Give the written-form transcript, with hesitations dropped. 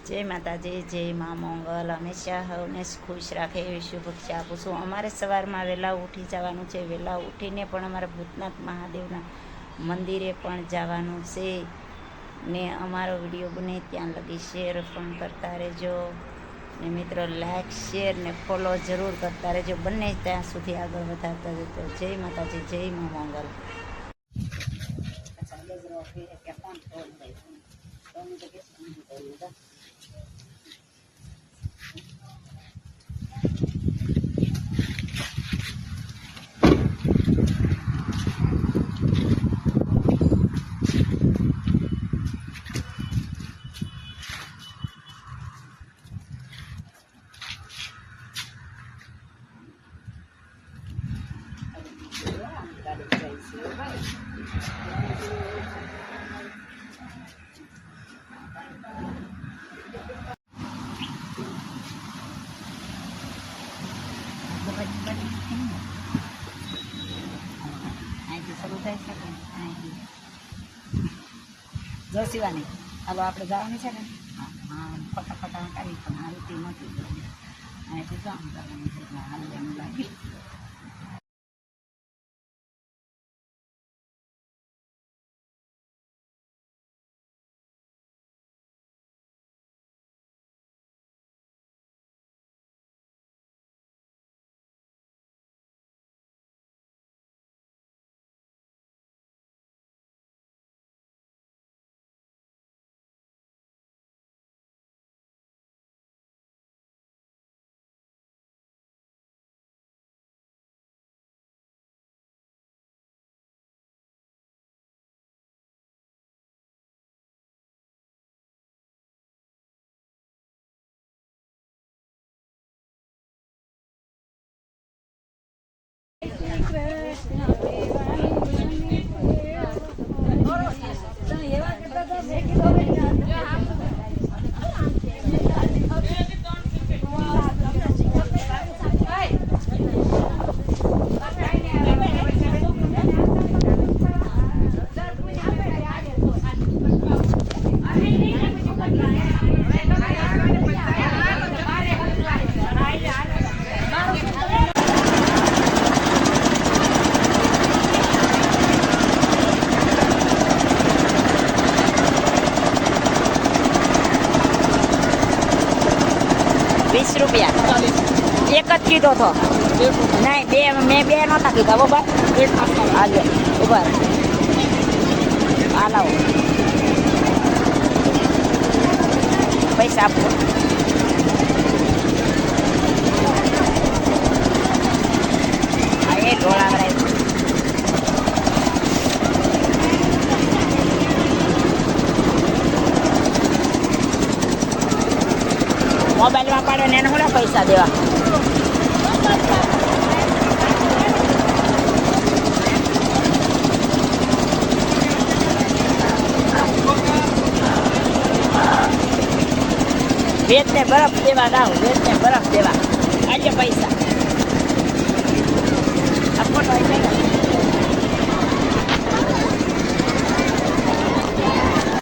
જય માતાજી, જય મા મંગલ. હંમેશા હવને ખુશ રાખે એવી શુભેચ્છા આપું છું. અમારે સવારમાં વહેલા ઉઠી જવાનું છે. વહેલા ઉઠીને પણ અમારે ભૂતનાથ મહાદેવના મંદિરે પણ જવાનું છે ને અમારો વિડીયો બને ત્યાં લગી શેર પણ કરતા રહેજો ને મિત્રો લાઈક શેર ને ફોલો જરૂર કરતા રહેજો. બંને ત્યાં સુધી આગળ વધારતા રહેજો. જય માતાજી, જય મા મંગલ. જો શિવાની, હાલો આપણે જવાની છે ને. હા, ફટાફટા કાઢી પણ આ રીતે નથી અહીંથી જામ જવાનું છે એટલે હાલ એમ લાગે. ₹20 એક જ કીધો હતો. નહીં, બે મેં બે નહોતા કીધા. બરાબર, આજે ઉભા હાલાવો પૈસા આપો. હા, એ ઢોળા કરાય. મોબાઈલમાં પાડે ને એને થોડા પૈસા દેવા. વેચને બરફ દેવા ના, વેચને બરફ દેવા. આજે પૈસા આ ફોટો આવી જાય.